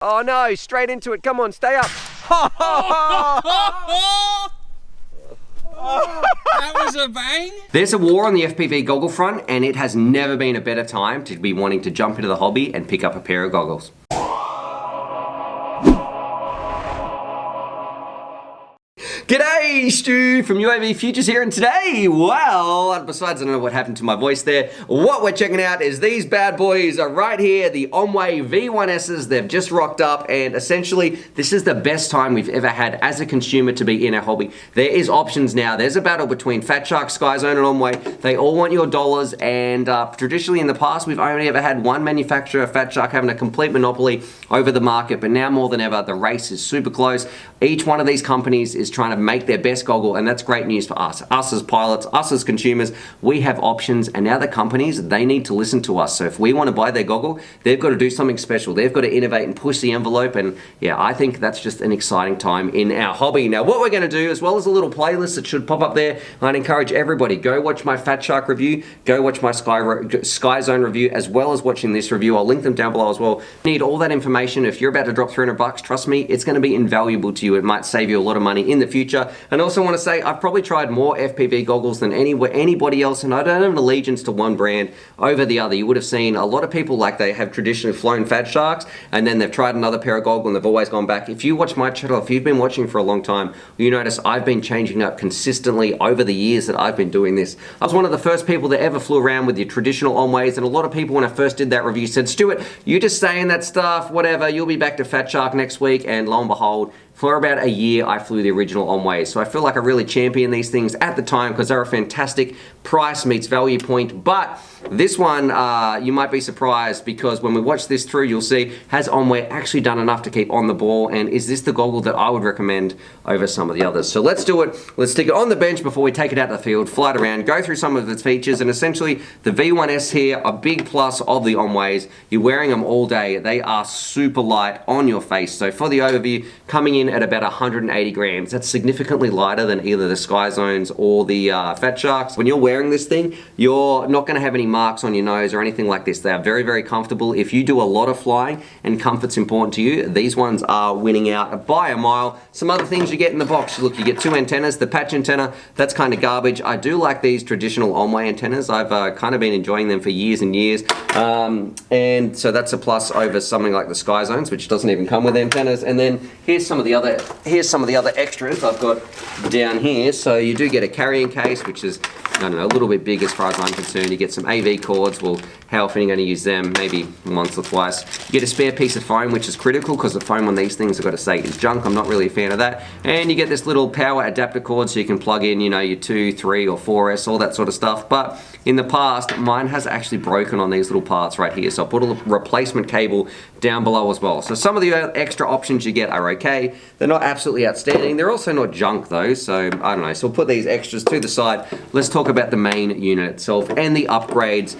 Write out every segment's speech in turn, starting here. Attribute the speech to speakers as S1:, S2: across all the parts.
S1: Oh no, straight into it. Come on, stay up.
S2: That was a bang.
S1: There's a war on the FPV goggle front, and it has never been a better time to be wanting to jump into the hobby and pick up a pair of goggles. G'day, Stu from UAVfutures here, and today, well, besides I don't know what happened to my voice there, what we're checking out is these bad boys are right here, the Aomway v1s. They've just rocked up, and essentially, this is the best time we've ever had as a consumer to be in our hobby. There is options now. There's a battle between Fat Shark, Skyzone, and Aomway. They all want your dollars, and traditionally in the past, we've only ever had one manufacturer, Fat Shark, having a complete monopoly over the market, but now more than ever, the race is super close. Each one of these companies is trying to make their best goggle, and that's great news for us. Us as pilots, us as consumers, we have options, and now the companies, they need to listen to us. So if we want to buy their goggle, they've got to do something special. They've got to innovate and push the envelope, and yeah, I think that's just an exciting time in our hobby. Now, what we're going to do, as well as a little playlist that should pop up there, I'd encourage everybody, go watch my Fat Shark review, go watch my Skyzone review, as well as watching this review. I'll link them down below as well. Need all that information. If you're about to drop 300 bucks, trust me, it's going to be invaluable to you. It might save you a lot of money in the future. And also want to say, I've probably tried more FPV goggles than anybody else, and I don't have an allegiance to one brand over the other. You would have seen a lot of people, like, they have traditionally flown Fat Sharks, and then they've tried another pair of goggles and they've always gone back. If you watch my channel, if you've been watching for a long time, you notice I've been changing up consistently over the years that I've been doing this. I was one of the first people that ever flew around with your traditional Aomways, and a lot of people, when I first did that review, said, Stuart, you just saying that stuff, whatever, you'll be back to Fat Shark next week, and lo and behold, for about a year, I flew the original Aomways. So I feel like I really championed these things at the time because they're a fantastic price meets value point. But this one, you might be surprised, because when we watch this through, you'll see, has Aomway actually done enough to keep on the ball? And is this the goggle that I would recommend over some of the others? So let's do it. Let's stick it on the bench before we take it out to the field, fly it around, go through some of its features. And essentially, the V1s here, a big plus of the Aomways. You're wearing them all day. They are super light on your face. So for the overview, coming in at about 180 grams. That's significantly lighter than either the Skyzones or the Fat Sharks. When you're wearing this thing, you're not going to have any marks on your nose or anything like this. They are very, very comfortable. If you do a lot of flying and comfort's important to you, these ones are winning out by a mile. Some other things you get in the box. Look, you get two antennas. The patch antenna, that's kind of garbage. I do like these traditional Aomway antennas. I've kind of been enjoying them for years and years. And so that's a plus over something like the Skyzones, which doesn't even come with antennas. And then here's some of the other extras I've got down here. So you do get a carrying case, which is, I don't know, a little bit big as far as I'm concerned. You get some AV cords. Well, how often are you going to use them? Maybe once or twice. You get a spare piece of foam, which is critical because the foam on these things, I've got to say, is junk. I'm not really a fan of that. And you get this little power adapter cord so you can plug in, you know, your 2, 3 or 4S, all that sort of stuff. But in the past, mine has actually broken on these little parts right here. So I put a replacement cable down below as well. So some of the extra options you get are okay. They're not absolutely outstanding. They're also not junk though. So I don't know. So we'll put these extras to the side. Let's talk about the main unit itself and the upgrades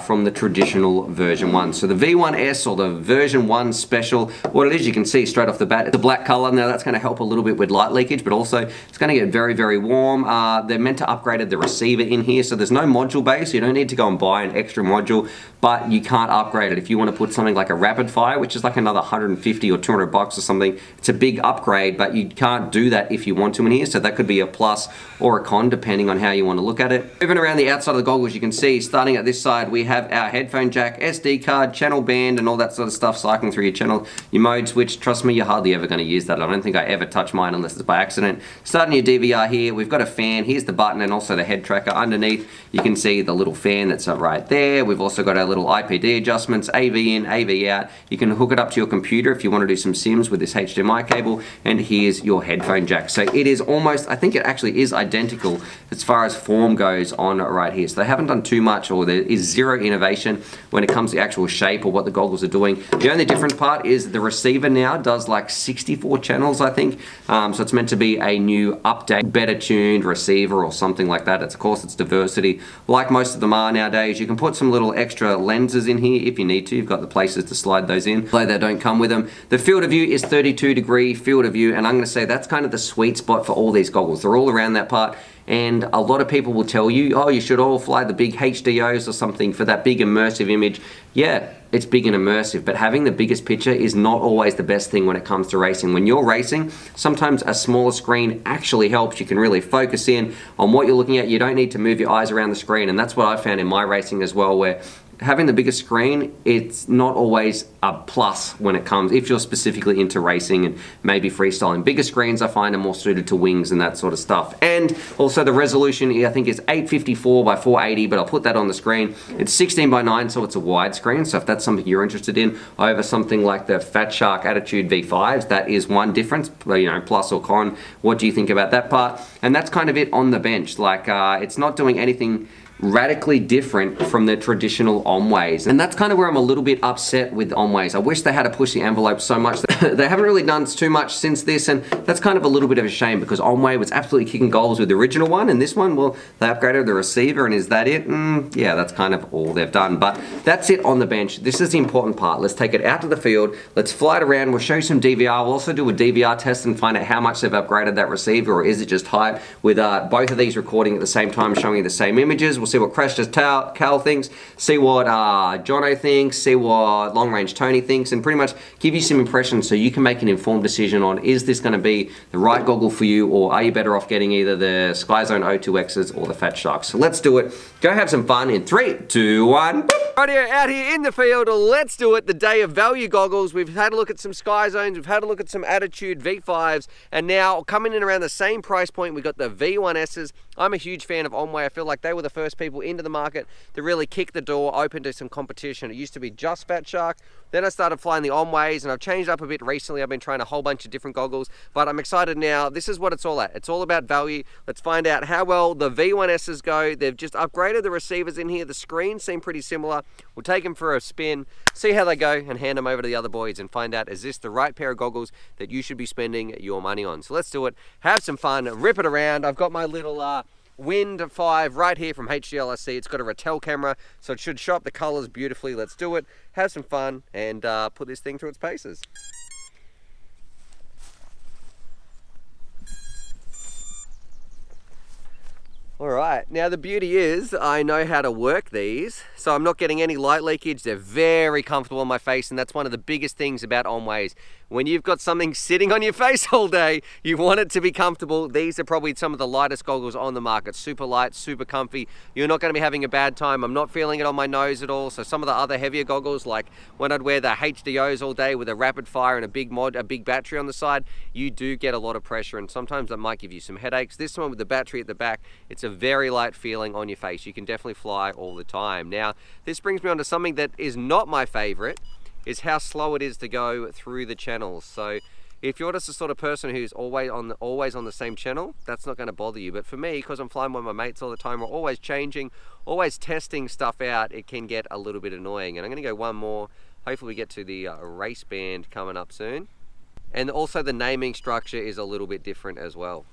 S1: from the traditional version 1. So the V1s, or the version 1 special, what it is, you can see straight off the bat, it's a black color. Now that's going to help a little bit with light leakage, but also it's going to get very, very warm. They're meant to upgrade the receiver in here. So there's no module base. You don't need to go and buy an extra module, but you can't upgrade it. If you want to put something like a rapid fire, which is like another 150 or 200 bucks or something, it's a big upgrade, but you can't do that if you want to in here. So that could be a plus or a con, depending on how you want to look at it. Moving around the outside of the goggles, you can see, starting at this side, we have our headphone jack, SD card, channel band, and all that sort of stuff cycling through your channel. Your mode switch, trust me, you're hardly ever going to use that. I don't think I ever touch mine unless it's by accident. Starting your DVR here, we've got a fan. Here's the button and also the head tracker underneath. You can see the little fan that's right there. We've also got our little IPD adjustments, AV in, AV out. You can hook it up to your computer if you want to do some sims with this HDMI cable, and here's your headphone jack. So it is almost, I think it actually is identical as far as form goes on right here. So they haven't done too much, or there is zero innovation when it comes to actual shape or what the goggles are doing. The only different part is the receiver now does like 64 channels, I think. So it's meant to be a new update, better tuned receiver or something like that. Of course, it's diversity, like most of them are nowadays. You can put some little extra lenses in here if you need to. You've got the places to slide those in, though they don't come with them. The field of view is 32-degree field of view, and I'm going to say that's kind of the sweet spot for all these goggles. They're all around that part. And a lot of people will tell you, oh, you should all fly the big HDOs or something for that big immersive image. Yeah, it's big and immersive, but having the biggest picture is not always the best thing when it comes to racing. When you're racing, sometimes a smaller screen actually helps. You can really focus in on what you're looking at. You don't need to move your eyes around the screen, and that's what I found in my racing as well, where having the biggest screen, it's not always a plus when it comes, if you're specifically into racing and maybe freestyling. Bigger screens I find are more suited to wings and that sort of stuff. And also the resolution, I think is 854 by 480, but I'll put that on the screen. It's 16 by 9, so it's a wide screen. So if that's something you're interested in over something like the Fat Shark Attitude V5s, that is one difference, you know, plus or con. What do you think about that part? And that's kind of it on the bench. Like, it's not doing anything radically different from the traditional Aomways. And that's kind of where I'm a little bit upset with Aomways. I wish they had to push the envelope so much. They haven't really done too much since this, and that's kind of a little bit of a shame because Aomway was absolutely kicking goals with the original one, and this one, well, they upgraded the receiver, and is that it? Yeah, that's kind of all they've done. But that's it on the bench. This is the important part. Let's take it out to the field. Let's fly it around. We'll show you some DVR. We'll also do a DVR test and find out how much they've upgraded that receiver, or is it just hype with both of these recording at the same time, showing you the same images. We'll see what Crash Test Cal thinks, see what Jono thinks, see what Long Range Tony thinks, and pretty much give you some impressions so you can make an informed decision on, is this going to be the right goggle for you, or are you better off getting either the SkyZone O2Xs or the Fat Sharks? So let's do it. Go have some fun in 3, 2, 1. Right here, out here in the field, let's do it. The day of value goggles. We've had a look at some SkyZones, we've had a look at some Attitude V5s, and now coming in around the same price point, we've got the V1Ss. I'm a huge fan of Aomway. I feel like they were the first people into the market to really kick the door open to some competition. It used to be just Fat Shark. Then I started flying the Aomways, and I've changed up a bit recently. I've been trying a whole bunch of different goggles, but I'm excited now. This is what it's all at. It's all about value. Let's find out how well the V1Ss go. They've just upgraded the receivers in here. The screens seem pretty similar. We'll take them for a spin, see how they go, and hand them over to the other boys and find out, is this the right pair of goggles that you should be spending your money on? So let's do it. Have some fun. Rip it around. I've got my little Wind 5 right here from HDLSC. It's got a Ratel camera, so it should show up the colors beautifully. Let's do it, have some fun, and put this thing through its paces. All right, now the beauty is I know how to work these, so I'm not getting any light leakage. They're very comfortable on my face, and that's one of the biggest things about Aomways. When you've got something sitting on your face all day, you want it to be comfortable. These are probably some of the lightest goggles on the market. Super light, super comfy. You're not going to be having a bad time. I'm not feeling it on my nose at all. So some of the other heavier goggles, like when I'd wear the HDOs all day with a rapid fire and a big battery on the side, you do get a lot of pressure, and sometimes that might give you some headaches. This one with the battery at the back, it's a very light feeling on your face. You can definitely fly all the time. Now, this brings me on to something that is not my favorite, is how slow it is to go through the channels. So if you're just the sort of person who's always on the same channel, that's not going to bother you. But for me, because I'm flying with my mates all the time, we're always changing, always testing stuff out, it can get a little bit annoying. And I'm going to go one more. Hopefully we get to the race band coming up soon. And also the naming structure is a little bit different as well.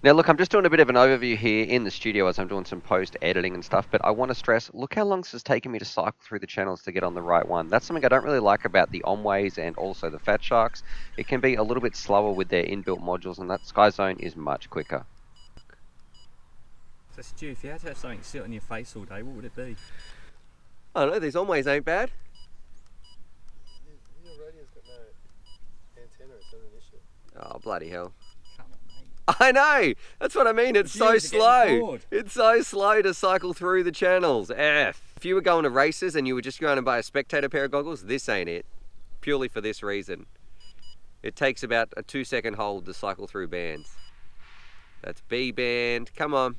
S1: Now look, I'm just doing a bit of an overview here in the studio as I'm doing some post editing and stuff, but I want to stress, look how long this has taken me to cycle through the channels to get on the right one. That's something I don't really like about the Aomways and also the Fat Sharks. It can be a little bit slower with their inbuilt modules, and that SkyZone is much quicker.
S2: So Stu, if you had to have something sit on your face all day, what would it be?
S1: I don't know, these Aomways ain't bad.
S3: Your radio's got no antenna, is that an issue?
S1: Oh, bloody hell.
S2: Come on, mate.
S1: I know, that's what I mean, it's so slow. It's so slow to cycle through the channels. If you were going to races and you were just going to buy a spectator pair of goggles, this ain't it. Purely for this reason. It takes about a 2-second hold to cycle through bands. That's B band, come on.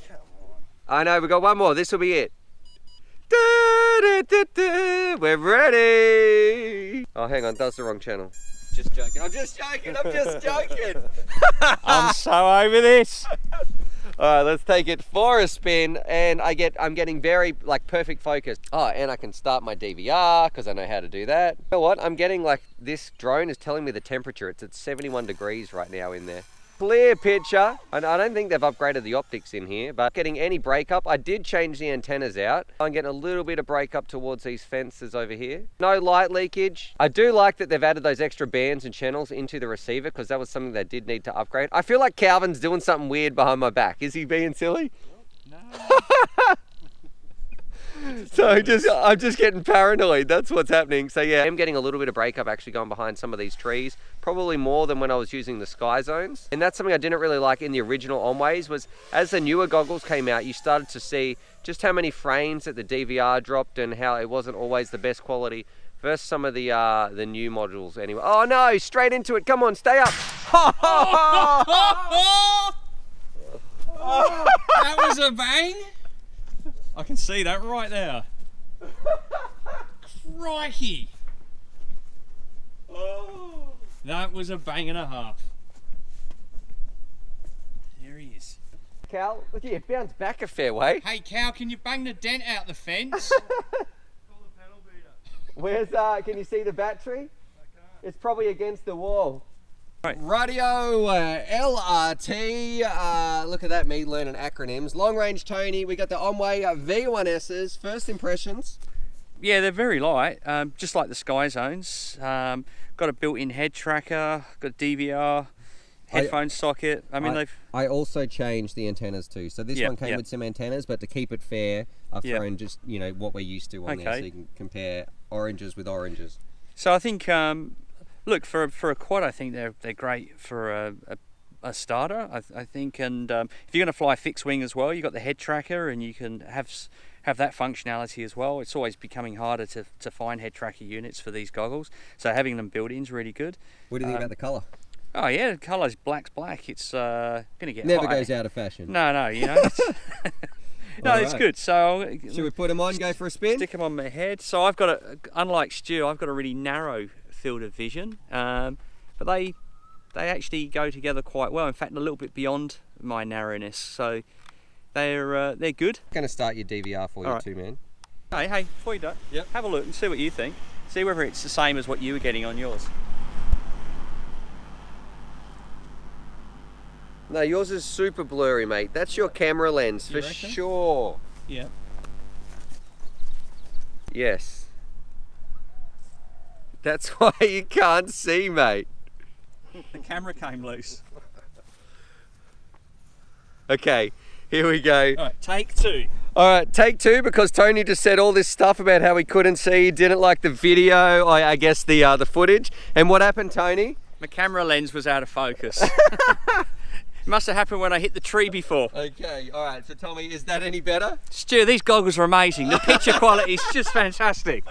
S3: Come on.
S1: I know, we've got one more, this will be it. We're ready. Oh, hang on, that's the wrong channel. Just joking, I'm just joking, I'm just joking.
S2: I'm so over this.
S1: All right, let's take it for a spin, and I'm getting very perfect focus. Oh, and I can start my DVR because I know how to do that. You know what? I'm getting this drone is telling me the temperature. It's at 71 degrees right now in there. Clear picture. I don't think they've upgraded the optics in here, but getting any breakup. I did change the antennas out. I'm getting a little bit of breakup towards these fences over here. No light leakage. I do like that they've added those extra bands and channels into the receiver because that was something they did need to upgrade. I feel like Calvin's doing something weird behind my back. Is he being silly?
S2: No.
S1: So I'm just getting paranoid. That's what's happening. So yeah, I'm getting a little bit of breakup actually going behind some of these trees, probably more than when I was using the Sky Zones. And that's something I didn't really like in the original Aomways was as the newer goggles came out, you started to see just how many frames that the DVR dropped and how it wasn't always the best quality versus some of the new modules anyway. Oh no, straight into it. Come on, stay up.
S2: That was a bang. I can see that right there. Crikey. Oh. That was a bang and a half. There he is.
S1: Cal, look at you, bounced back a fair way.
S2: Hey Cal, can you bang the dent out the fence?
S1: Where's, can you see the battery? I can't. It's probably against the wall.
S2: Right.
S1: Radio LRT, look at that, me learning acronyms. Long Range Tony, we got the Aomway v1s, first impressions.
S2: Yeah, they're very light, just like the Sky Zones. Got a built-in head tracker, got a DVR, headphone socket. I mean,
S1: I also changed the antennas too. So this one came with some antennas, but to keep it fair, I've thrown just, you know, what we're used to on there so you can compare oranges with oranges.
S2: So I think, look, for a quad, I think they're great for a starter, I think. And if you're going to fly fixed wing as well, you've got the head tracker and you can have that functionality as well. It's always becoming harder to find head tracker units for these goggles. So having them built in is really good.
S1: What do you think about the colour?
S2: Oh yeah, the colour's black's black. It's going to get
S1: never
S2: hot.
S1: Goes out of fashion.
S2: No, you know. No, it's good. So
S1: should we put them on, go for a spin?
S2: Stick them on my head. So I've got unlike Stu, I've got a really narrow field of vision, but they actually go together quite well. In fact, a little bit beyond my narrowness. So they're good.
S1: I'm going to start your DVR for you too, man.
S2: Hey, before you do, have a look and see what you think. See whether it's the same as what you were getting on yours.
S1: No, yours is super blurry, mate. That's your camera lens for sure.
S2: Yeah.
S1: Yes. That's why you can't see, mate.
S2: The camera came loose.
S1: Okay, here we go.
S2: All right, take two.
S1: All right, take two, because Tony just said all this stuff about how he couldn't see, didn't like the video, I guess the footage. And what happened, Tony?
S2: My camera lens was out of focus. It must have happened when I hit the tree before.
S1: Okay, all right, so tell me, is that any better?
S2: Stu, these goggles are amazing. The picture quality is just fantastic.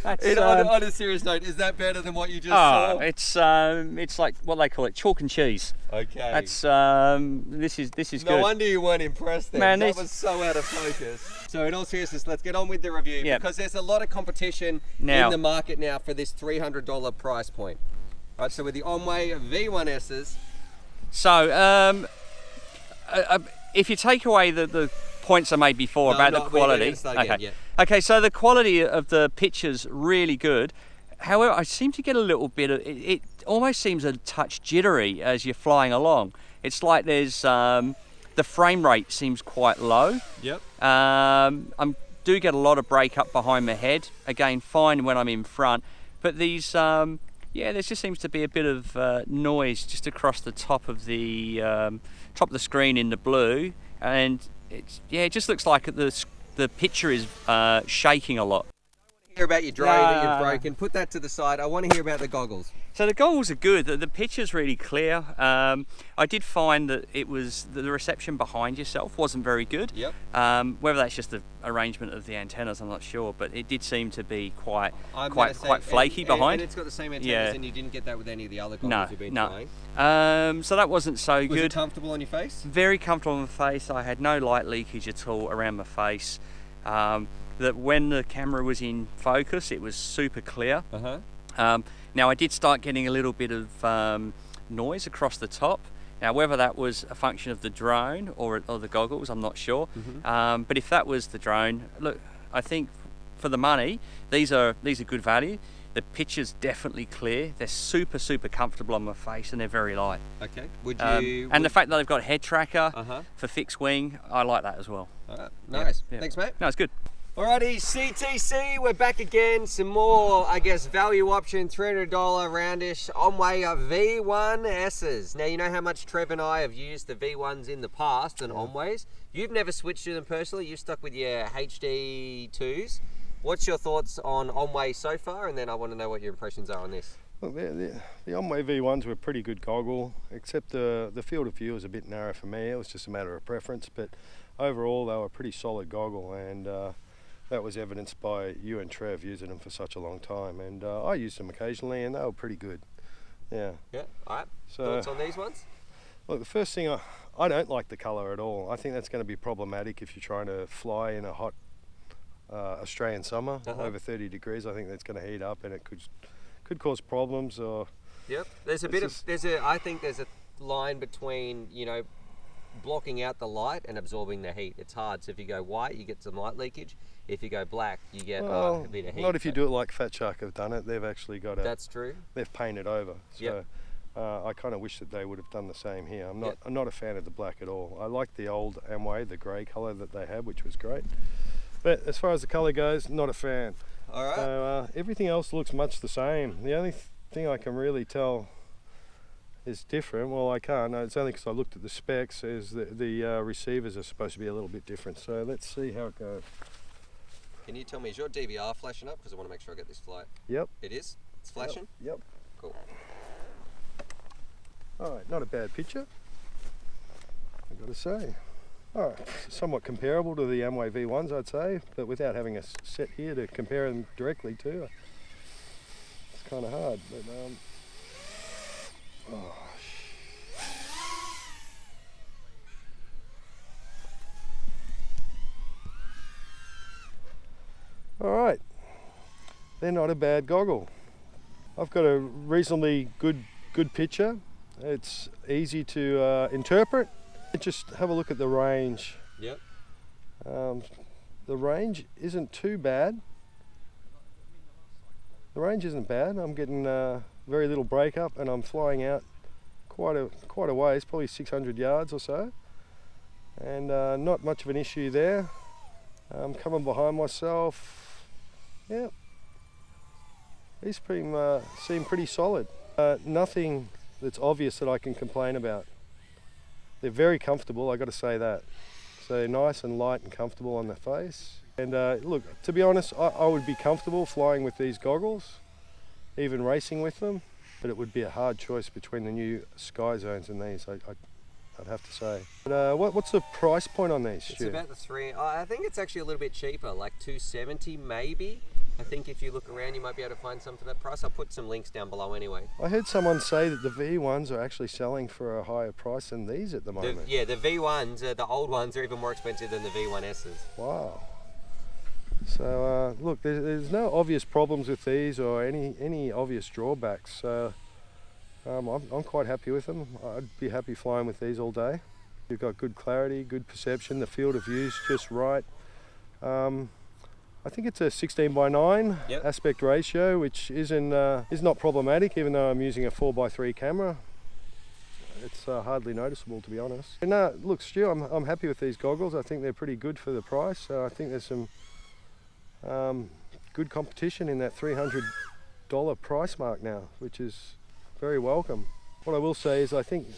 S1: That's, on a serious note, is that better than what you just saw?
S2: It's like what they call it, chalk and cheese.
S1: Okay.
S2: That's this is good.
S1: No wonder you weren't impressed then.
S2: Man,
S1: that was so out of focus. So in all seriousness, let's get on with the review because there's a lot of competition in the market now for this $300 price point. All right, so with the Aomway v1s.
S2: So if you take away the points I made before about the quality, okay, so the quality of the picture's really good. However, I seem to get a little bit of it almost seems a touch jittery as you're flying along. It's like there's the frame rate seems quite low.
S1: Yep.
S2: I do get a lot of break up behind my head. Again, fine when I'm in front, but these there just seems to be a bit of noise just across the top of the screen in the blue, and it just looks like the picture is shaking a lot.
S1: Hear about your drone that you've broken. Put that to the side. I want to hear about the goggles.
S2: So the goggles are good. The picture's really clear. I did find that it was the reception behind yourself wasn't very good.
S1: Yep.
S2: Whether that's just the arrangement of the antennas, I'm not sure, but it did seem to be quite flaky behind.
S1: And it's got the same antennas, and you didn't get that with any of the other goggles you've been flying.
S2: So that wasn't so good.
S1: Was it comfortable on your face?
S2: Very comfortable on the face. I had no light leakage at all around my face. That when the camera was in focus, it was super clear. Now I did start getting a little bit of noise across the top. Now whether that was a function of the drone or the goggles, I'm not sure. But if that was the drone, look, I think for the money, these are good value. The picture's definitely clear. They're super, super comfortable on my face, and they're very light.
S1: Okay. Would
S2: you? And the fact that they've got a head tracker for fixed wing, I like that as well.
S1: All right. Nice.
S2: Yeah.
S1: Thanks, mate.
S2: No, it's good.
S1: Alrighty, CTC, we're back again. Some more, I guess, value option, $300 roundish Aomway v1s. Now, you know how much Trev and I have used the V1s in the past and Aomways. You've never switched to them personally. You've stuck with your HD2s. What's your thoughts on Aomway so far? And then I want to know what your impressions are on this.
S3: Well, the Aomway V1s were a pretty good goggle, except the field of view was a bit narrow for me. It was just a matter of preference, but overall they were a pretty solid goggle, and that was evidenced by you and Trev using them for such a long time, and I used them occasionally, and they were pretty good. Yeah. Yeah. All right. So, thoughts on these ones? Look, the first thing, I don't like the colour at all. I think that's going to be problematic if you're trying to fly in a hot Australian summer over 30 degrees. I think that's going to heat up, and it could cause problems. Or
S1: yep. There's a bit of I think there's a line between, you know, blocking out the light and absorbing the heat. It's hard. So if you go white, you get some light leakage. If you go black, you get a bit of heat.
S3: Not if you do it like Fat Shark have done it. They've actually got
S1: That's true.
S3: They've painted over. So I kind of wish that they would have done the same here. I'm not a fan of the black at all. I like the old Aomway, the grey colour that they had, which was great. But as far as the colour goes, not a fan.
S1: All right.
S3: So everything else looks much the same. The only thing I can really tell is different. Well, I can't. It's only because I looked at the specs. Is the receivers are supposed to be a little bit different. So let's see how it goes.
S1: Can you tell me, is your DVR flashing up? Because I want to make sure I get this flight.
S3: Yep.
S1: It is? It's flashing?
S3: Yep.
S1: Cool.
S3: All right, not a bad picture, I've got to say. All right, somewhat comparable to the Aomway V1s, I'd say, but without having a set here to compare them directly to, it's kind of hard. But all right, they're not a bad goggle. I've got a reasonably good picture. It's easy to interpret. Just have a look at the range.
S1: Yep.
S3: The range isn't too bad. The range isn't bad. I'm getting very little breakup, and I'm flying out quite a ways, probably 600 yards or so, and not much of an issue there. I'm coming behind myself. Yeah, these seem pretty solid. Nothing that's obvious that I can complain about. They're very comfortable, I got to say that. So they're nice and light and comfortable on the face. And look, to be honest, I would be comfortable flying with these goggles, even racing with them, but it would be a hard choice between the new Sky Zones and these, I'd have to say. But what's the price point on these, Stu?
S1: It's about the three. I think it's actually a little bit cheaper, like $270 maybe. I think if you look around, you might be able to find some for that price. I'll put some links down below anyway.
S3: I heard someone say that the V1s are actually selling for a higher price than these at the moment.
S1: The V1s, the old ones, are even more expensive than the V1Ss.
S3: Wow. So look, there's no obvious problems with these or any obvious drawbacks. So I'm quite happy with them. I'd be happy flying with these all day. You've got good clarity, good perception. The field of view's just right. I think it's a 16:9 aspect ratio, which is not problematic, even though I'm using a 4:3 camera. It's hardly noticeable, to be honest. And look, Stu, I'm happy with these goggles. I think they're pretty good for the price. So I think there's some good competition in that $300 price mark now, which is very welcome. What I will say is I think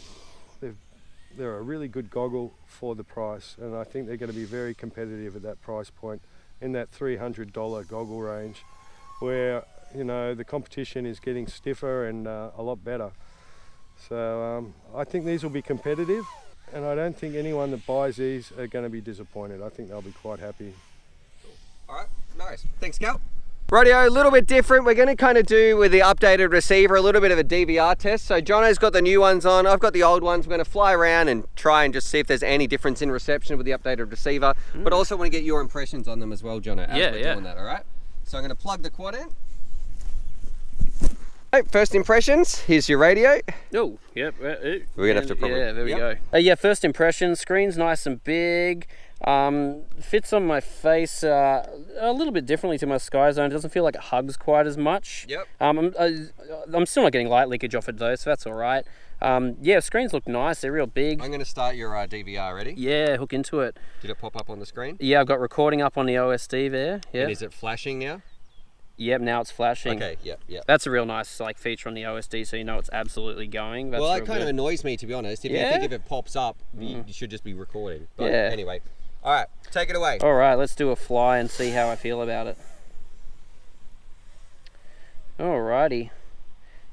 S3: they're a really good goggle for the price, and I think they're going to be very competitive at that price point, in that $300 goggle range, where, you know, the competition is getting stiffer and a lot better. So I think these will be competitive, and I don't think anyone that buys these are going to be disappointed. I think they'll be quite happy.
S1: All right, nice. Thanks, Cal. Rightio, a little bit different. We're going to kind of do with the updated receiver a little bit of a DVR test. So Jono's got the new ones on, I've got the old ones. We're going to fly around and try and just see if there's any difference in reception with the updated receiver. But also want to get your impressions on them as well, Jono, as we're doing that, all right? So I'm going to plug the quad in. Right, first impressions, here's your radio.
S4: Oh, yep.
S1: We're going to have to probably...
S4: Yeah, there we go. Yeah, first impressions, screen's nice and big. Fits on my face a little bit differently to my Sky Zone. It doesn't feel like it hugs quite as much.
S1: Yep.
S4: I'm still not getting light leakage off it though, so that's all right. Yeah, screens look nice. They're real big.
S1: I'm going to start your DVR. Ready?
S4: Yeah, hook into it.
S1: Did it pop up on the screen?
S4: Yeah, I've got recording up on the OSD there. Yeah.
S1: And is it flashing now?
S4: Yep, now it's flashing.
S1: Okay, yep.
S4: That's a real nice feature on the OSD, so you know it's absolutely going. That's
S1: well, that kind of annoys me, to be honest. If you think if it pops up, you should just be recording. But anyway. All right, take it away.
S4: All right, let's do a fly and see how I feel about it. Alrighty.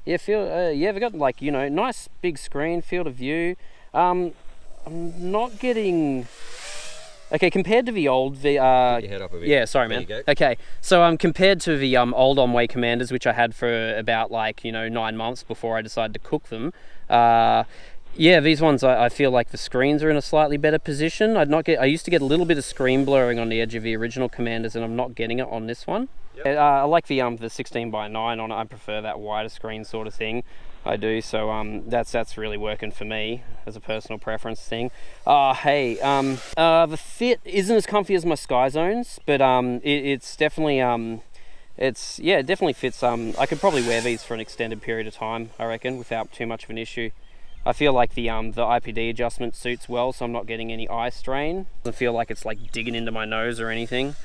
S4: Yeah, we've got nice big screen, field of view. I'm not getting... Okay, compared to the old...
S1: Get your head up a bit.
S4: Yeah, sorry, man. Okay, so compared to the old Aomway Commanders, which I had for about 9 months before I decided to cook them, yeah, these ones I feel like the screens are in a slightly better position. I used to get a little bit of screen blurring on the edge of the original Commanders, and I'm not getting it on this one. Yep. I like the 16:9 on it. I prefer that wider screen sort of thing. I do, so that's really working for me as a personal preference thing. The fit isn't as comfy as my Sky Zones, but it's definitely it definitely fits. I could probably wear these for an extended period of time, I reckon, without too much of an issue. I feel like the IPD adjustment suits well, so I'm not getting any eye strain. Doesn't feel like it's digging into my nose or anything.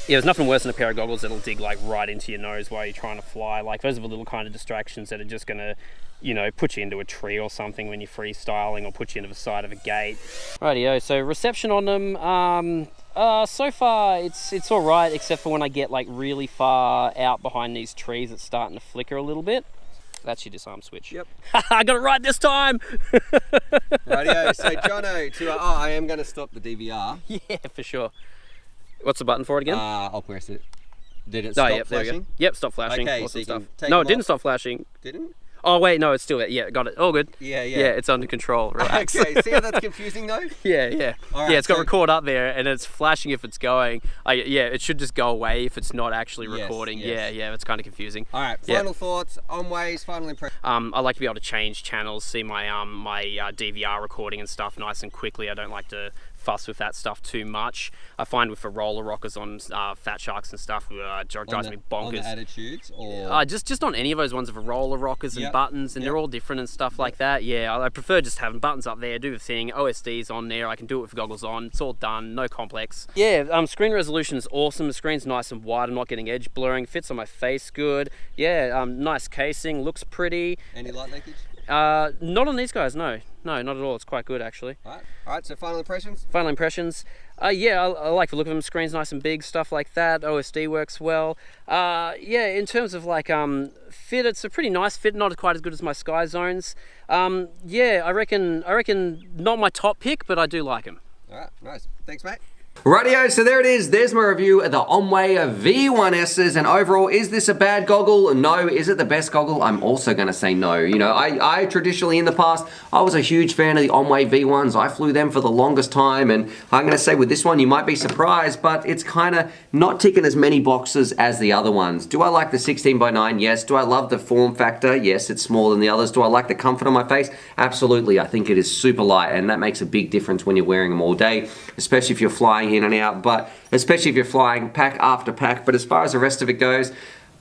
S4: Yeah, there's nothing worse than a pair of goggles that'll dig right into your nose while you're trying to fly. Those are the little kind of distractions that are just gonna, put you into a tree or something when you're freestyling, or put you into the side of a gate. Rightio, so reception on them, so far it's all right, except for when I get really far out behind these trees, it's starting to flicker a little bit. That's your disarm switch. Yep. I got it right this time!
S1: Rightio, so Jono, I am going to stop the DVR.
S4: Yeah, for sure. What's the button for it again?
S1: I'll press it. Did it stop flashing?
S4: Yep, stop flashing.
S1: Okay,
S4: awesome
S1: so
S4: stuff. No, it didn't stop flashing.
S1: Didn't?
S4: Oh wait, no, it's still there. Yeah, got it. All good.
S1: Yeah.
S4: Yeah, it's under control. Relax.
S1: Okay, see how that's confusing though?
S4: Yeah.
S1: All right,
S4: it's got record up there, and it's flashing if it's going. It should just go away if it's not actually recording.
S1: Yes.
S4: Yeah, it's kind of confusing.
S1: All right, final thoughts, Aomway's final impression.
S4: I like to be able to change channels, see my DVR recording and stuff nice and quickly. I don't like to fuss with that stuff too much. I find with the roller rockers on Fat Sharks and stuff, drives me bonkers.
S1: On the attitudes, or
S4: just on any of those ones with the roller rockers and buttons, and they're all different and stuff like that. Yeah, I prefer just having buttons up there, do the thing. OSD's on there. I can do it with goggles on. It's all done. No complex. Yeah, screen resolution is awesome. The screen's nice and wide. I'm not getting edge blurring. Fits on my face good. Yeah, nice casing. Looks pretty.
S1: Any light leakage?
S4: Not on these guys. No, not at all. It's quite good actually.
S1: All right. So final impressions.
S4: Final impressions. Yeah, I like the look of them. Screen's nice and big, stuff like that. OSD works well. Yeah, in terms of fit, it's a pretty nice fit. Not quite as good as my Sky Zones. Yeah, I reckon not my top pick, but I do like them.
S1: All right, nice. Thanks, mate.
S5: Rightio, so there it is. There's my review of the Aomway V1s. And overall, is this a bad goggle? No. Is it the best goggle? I'm also going to say no. I traditionally in the past, I was a huge fan of the Aomway V1s. I flew them for the longest time. And I'm going to say with this one, you might be surprised, but it's kind of not ticking as many boxes as the other ones. Do I like the 16:9? Yes. Do I love the form factor? Yes, it's smaller than the others. Do I like the comfort on my face? Absolutely. I think it is super light, and that makes a big difference when you're wearing them all day, especially if you're flying in and out, but especially if you're flying pack after pack. But as far as the rest of it goes,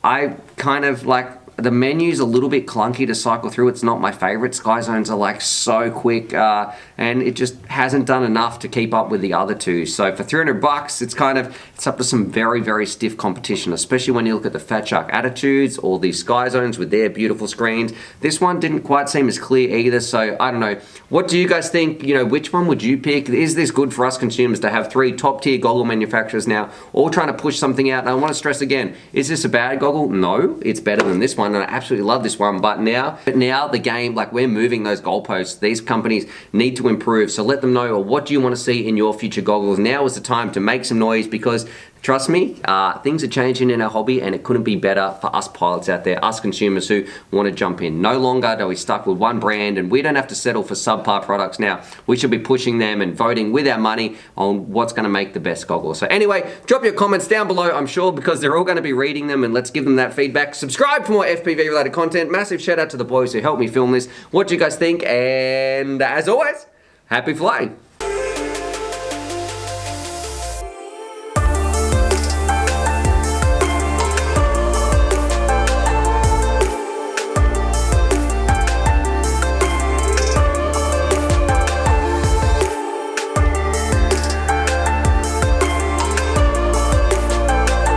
S5: I kind of the menu's a little bit clunky to cycle through. It's not my favorite. Sky Zones are so quick, and it just hasn't done enough to keep up with the other two. So for $300, it's up to some very, very stiff competition, especially when you look at the Fat Shark Attitudes or the Sky Zones with their beautiful screens. This one didn't quite seem as clear either, so I don't know. What do you guys think? Which one would you pick? Is this good for us consumers to have 3 top-tier goggle manufacturers now all trying to push something out? And I want to stress again, is this a bad goggle? No, it's better than this one. And I absolutely love this one, but now the game, we're moving those goalposts. These companies need to improve, so let them know, or what do you want to see in your future goggles? Now is the time to make some noise, because trust me, things are changing in our hobby, and it couldn't be better for us pilots out there, us consumers who want to jump in. No longer are we stuck with one brand, and we don't have to settle for subpar products now. We should be pushing them and voting with our money on what's going to make the best goggles. So anyway, drop your comments down below, I'm sure, because they're all going to be reading them, and let's give them that feedback. Subscribe for more FPV related content. Massive shout out to the boys who helped me film this. What do you guys think? And as always, happy flying.